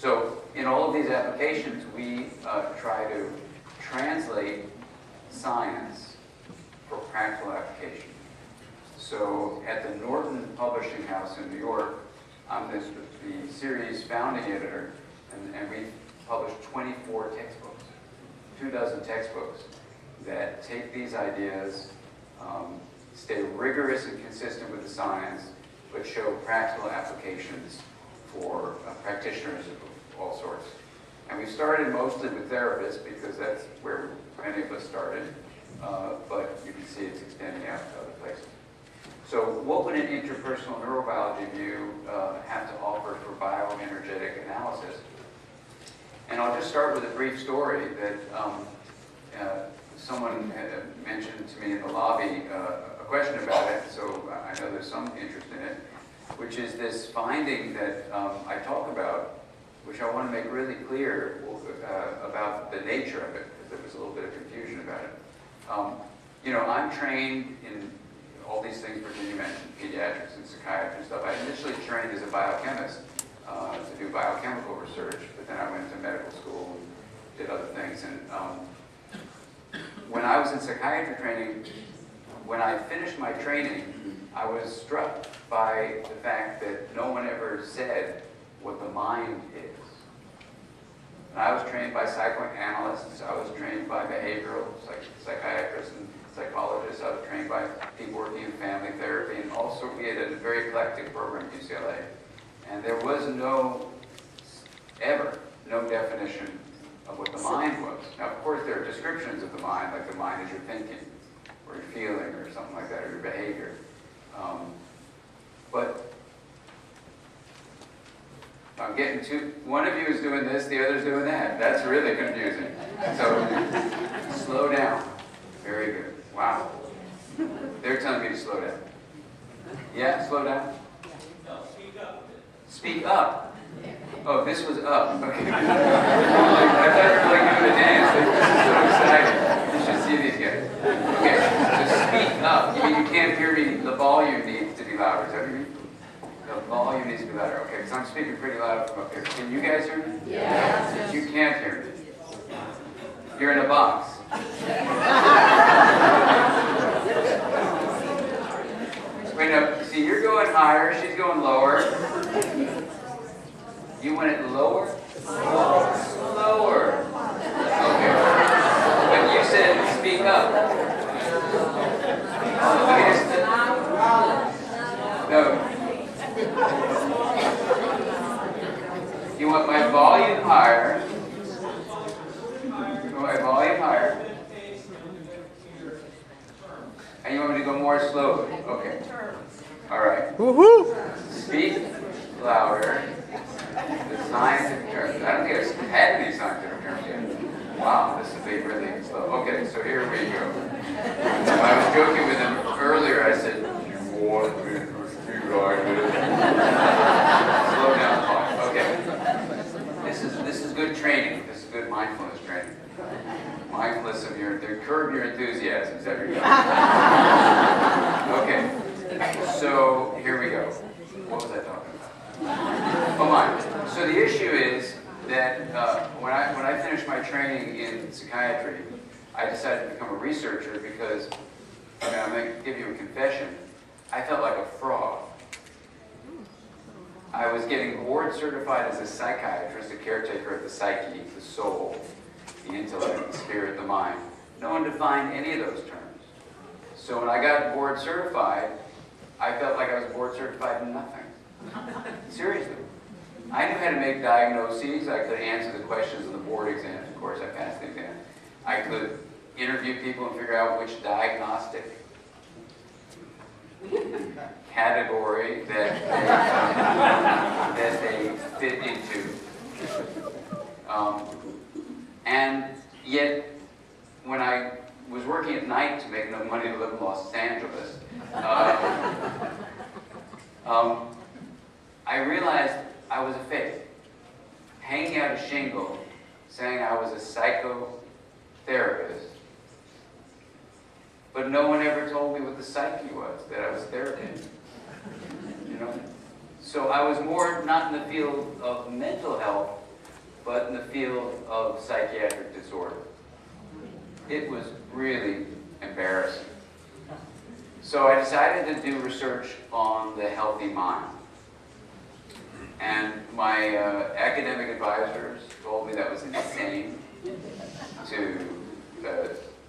So in all of these applications, we try to translate science for practical application. So at the Norton Publishing House in New York, I'm the series founding editor, and we published 24 textbooks, 24 textbooks that take these ideas, stay rigorous and consistent with the science, but show practical applications for practitioners of all sorts. And we started mostly with therapists because that's where many of us started, but you can see it's extending out to other places. So what would an interpersonal neurobiology view have to offer for bioenergetic analysis? And I'll just start with a brief story that someone mentioned to me in the lobby, a question about it, so I know there's some interest in it, which is this finding that I talk about, which I want to make really clear about the nature of it, because there was a little bit of confusion about it. You know, I'm trained in all these things Virginia mentioned, pediatrics and psychiatry and stuff. I initially trained as a biochemist to do biochemical research, but then I went to medical school and did other things. And when I was in psychiatry training, when I finished my training, I was struck by the fact that no one ever said what the mind is. And I was trained by psychoanalysts, I was trained by behavioral psychiatrists and psychologists, I was trained by people working in family therapy, and also we had a very eclectic program at UCLA. And there was ever no definition of what the mind was. Now, of course, there are descriptions of the mind, like the mind is your thinking, or your feeling, or something like that, or your behavior. But I'm getting to, one of you is doing this, the other's doing that. That's really confusing. So, slow down. Very good. Wow. They're telling me to slow down. Yeah, slow down? No, speak up. Speak up. Oh, this was up. Okay. I thought you were like doing a dance. This is so exciting. You should see these guys. Okay, so speak up. You mean you can't hear me? The volume needs to be louder. Is that what you mean? The volume needs to be louder. Okay, because I'm speaking pretty loud from up here. Can you guys hear me? Yes. You can't hear me. You're in a box. Wait, no. See, you're going higher. She's going lower. You want it lower? Slower. Okay. But you said speak up. No. You want my volume higher. You want my volume higher. And you want me to go more slowly. Okay. All right. Woohoo! Speak louder. The scientific terms. I don't think I've had any scientific terms yet. Wow, this will be really slow. Okay, so here we go. I was joking with him earlier. I said, "You want me to speak like this?" Slow down, Paul. Okay. This is good training. This is good mindfulness training. Mindfulness of curb your enthusiasm. Is that what you're doing? Okay. So here we go. What was I talking about? Oh my. So the issue is that when I finished my training in psychiatry, I decided to become a researcher because, I'm going to give you a confession, I felt like a fraud. I was getting board certified as a psychiatrist, a caretaker of the psyche, the soul, the intellect, the spirit, the mind. No one defined any of those terms. So when I got board certified, I felt like I was board certified in nothing. Seriously. I knew how to make diagnoses. I could answer the questions on the board exams. Of course, I passed the exam. I could interview people and figure out which diagnostic category that they fit into. And yet, when I was working at night to make enough money to live in Los Angeles, I realized I was a fake. Hanging out a shingle, saying I was a psychotherapist, but no one ever told me what the psyche was, that I was therapy. You know? So I was more not in the field of mental health, but in the field of psychiatric disorder. It was really embarrassing. So I decided to do research on the healthy mind. And my academic advisors told me that was insane to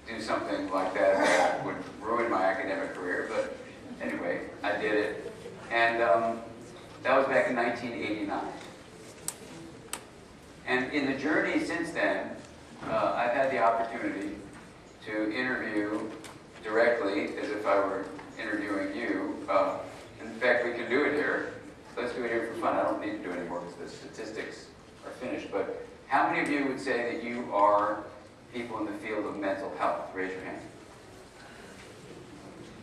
do something like that would ruin my academic career. But anyway, I did it. And that was back in 1989. And in the journey since then, I've had the opportunity to interview directly, as if I were interviewing you. In fact, we can do it here. Let's do it here for fun. I don't need to do it anymore because the statistics are finished. But how many of you would say that you are people in the field of mental health? Raise your hand.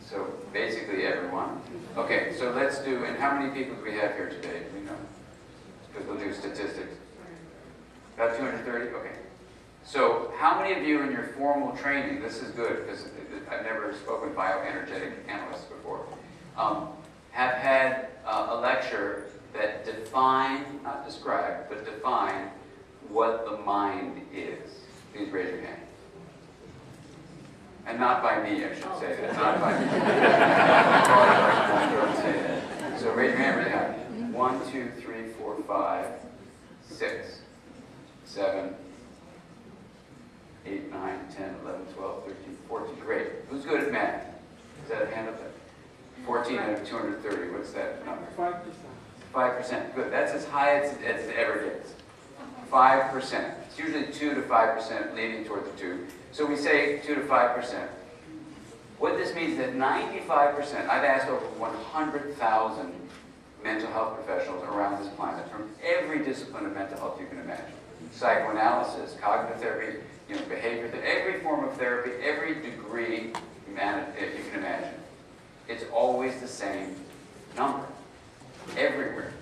So basically everyone. Okay, so let's do, and how many people do we have here today? Do we know? Because we'll do statistics. About 230? Okay. So how many of you in your formal training, this is good because I've never spoken with bioenergetic analysts before, have had a lecture that defined, not described, but defined what the mind is? Please raise your hand. And not by me, I should say that. Not by me. Don't say that. So raise your hand really high. 1, 2, 3, 4, 5, 6, 7, 8, 9, 10, 11, 12, 13, 14. Great. Who's good at math? Is that a hand up there? 14 out of 230. What's that number? 5%. 5%. Good. That's as high as it ever gets. 5%. It's usually 2 to 5%, leaning toward the 2. So we say 2 to 5%. What this means is that 95%, I've asked over 100,000 mental health professionals around this planet from every discipline of mental health you can imagine. Psychoanalysis, cognitive therapy, behavior therapy, every form of therapy, every degree you can imagine. It's always the same number, everywhere.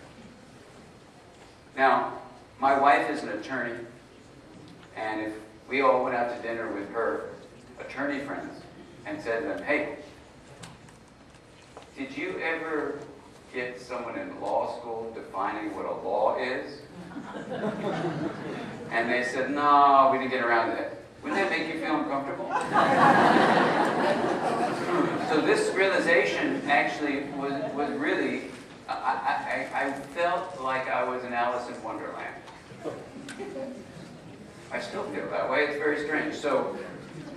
Now, my wife is an attorney, and if we all went out to dinner with her attorney friends and said to them, hey, did you ever get someone in law school defining what a law is? And they said, no, we didn't get around to that. Wouldn't that make you feel uncomfortable? So this realization actually was really, I felt like I was in Alice in Wonderland. I still feel that way. It's very strange. So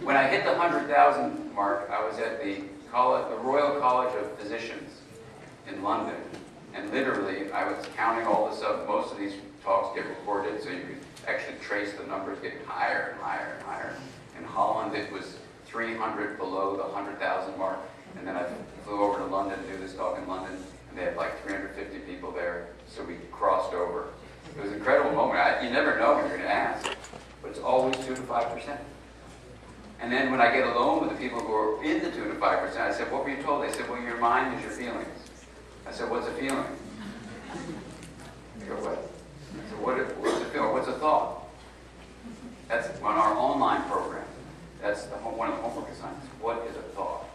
when I hit the 100,000 mark, I was at the Royal College of Physicians in London. And literally, I was counting all this up. Most of these talks get recorded, so you could actually trace the numbers getting higher and higher and higher. In Holland, it was 300 below the 100,000 mark. And then I flew over to London to do this talk in London, and they had like 350 people there, so we crossed over. It was an incredible moment. You never know when you're going to ask, but it's always 2 to 5%. And then when I get alone with the people who are in the 2 to 5%, I said, what were you told? They said, well, your mind is your feelings. I said, what's a feeling? They go, what? I said, what's a feeling? What's a thought? That's on our online program. That's one of the homework assignments. What is a thought?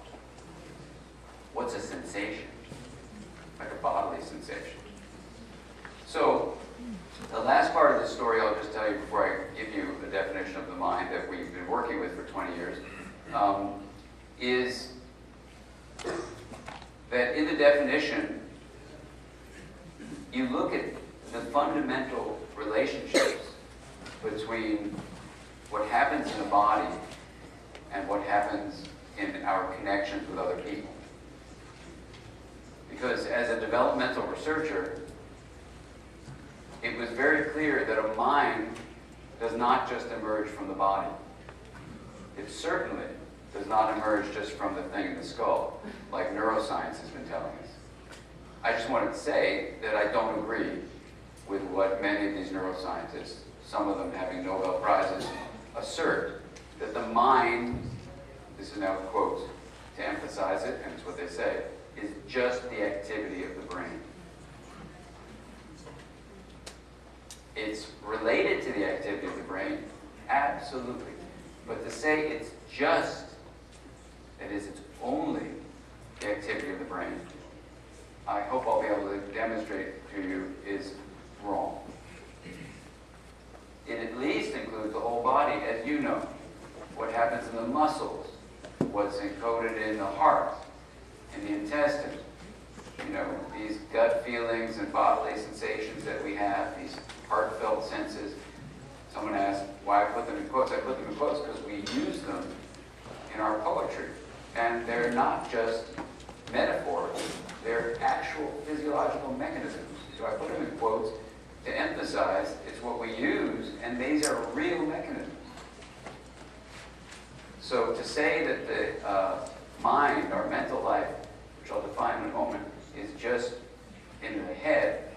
What's a sensation? Like a bodily sensation. So, the last part of the story I'll just tell you before I give you a definition of the mind that we've been working with for 20 years, is that in the definition, you look at the fundamental relationships between what happens in the body and what happens in our connections with other people. Because as a developmental researcher, it was very clear that a mind does not just emerge from the body. It certainly does not emerge just from the thing in the skull, like neuroscience has been telling us. I just wanted to say that I don't agree with what many of these neuroscientists, some of them having Nobel Prizes, assert that the mind, this is now quotes to emphasize it, and it's what they say, is just the activity of the brain. It's related to the activity of the brain, absolutely. But to say it's just, that is, it's only the activity of the brain, I hope I'll be able to demonstrate to you is wrong. the whole body, as you know. What happens in the muscles, what's encoded in the heart, in the intestines. You know, these gut feelings and bodily sensations that we have, these heartfelt senses. Someone asked why I put them in quotes. I put them in quotes because we use them in our poetry. And they're not just metaphors, they're actual physiological mechanisms. So I put them in quotes to emphasize it's what we use, and these are real mechanisms. So to say that the mind, our mental life, which I'll define in a moment, is just in the head,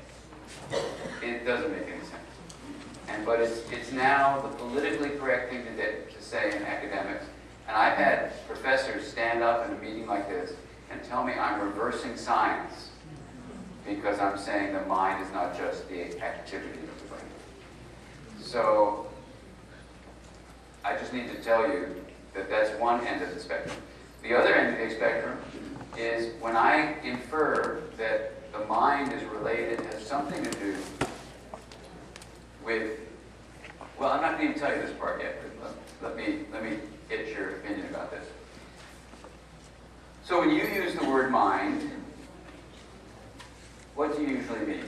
it doesn't make any sense. But it's now the politically correct thing to say in academics. And I've had professors stand up in a meeting like this and tell me I'm reversing science because I'm saying the mind is not just the activity of the brain. So I just need to tell you that that's one end of the spectrum. The other end of the spectrum is when I infer that the mind is related, has something to do with, well, I'm not going to even tell you this part yet, but let me get your opinion about this. So when you use the word mind, what do you usually mean?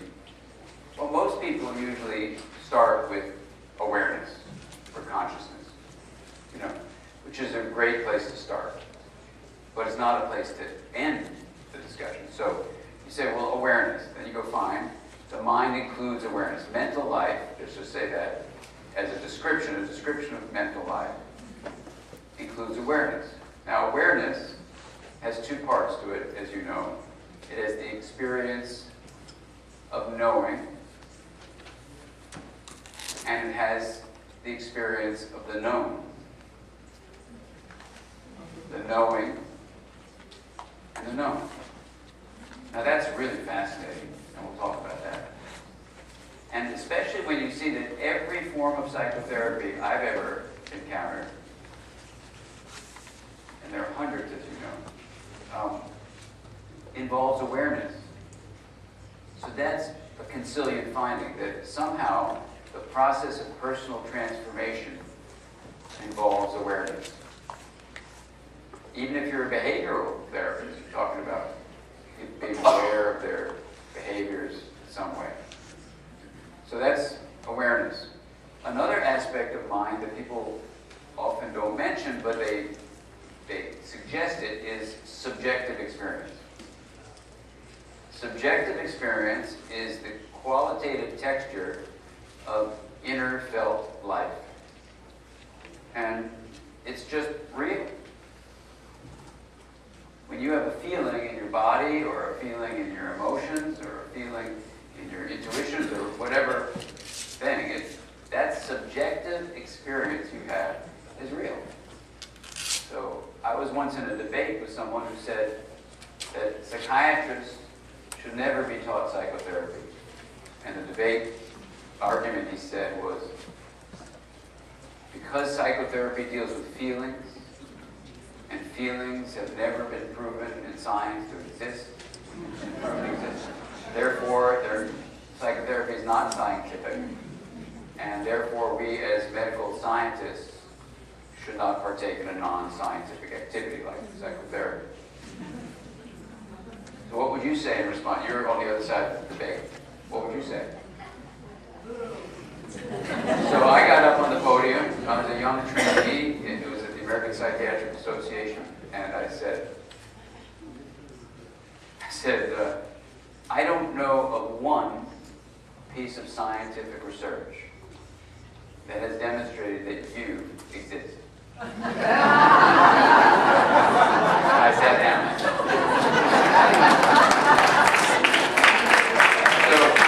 Well, most people usually start with awareness or consciousness, you know, which is a great place to start. But it's not a place to end the discussion. So you say, well, awareness. Then you go, fine. The mind includes awareness. Mental life, let's just say that, as a description of mental life, includes awareness. Now, awareness has two parts to it, as you know. It has the experience of knowing, and it has the experience of the known. The knowing and the known. Now that's really fascinating, and we'll talk about that. And especially when you see that every form of psychotherapy I've ever encountered, and there are hundreds, as you know, involves awareness. So that's a consilient finding, that somehow the process of personal transformation involves awareness. Even if you're a behavioral therapist, you're talking about being aware of their behaviors in some way. So that's awareness. Another aspect of mind that people often don't mention, but they suggest it, is subjective experience. Subjective experience is the qualitative texture of inner felt life. And it's just real. When you have a feeling in your body, or a feeling in your emotions, or a feeling in your intuitions, or whatever thing, that subjective experience you have is real. So I was once in a debate with someone who said that psychiatrists should never be taught psychotherapy. And the debate argument, he said, was because psychotherapy deals with feelings, and feelings have never been proven in science to exist, therefore their psychotherapy is not scientific, and therefore we as medical scientists should not partake in a non-scientific activity like psychotherapy. So what would you say in response? You're on the other side of the debate. What would you say? So I got up on the podium. I was a young trainee. It was at the American Psychiatric Association, and I said, I don't know of one piece of scientific research that has demonstrated that you exist.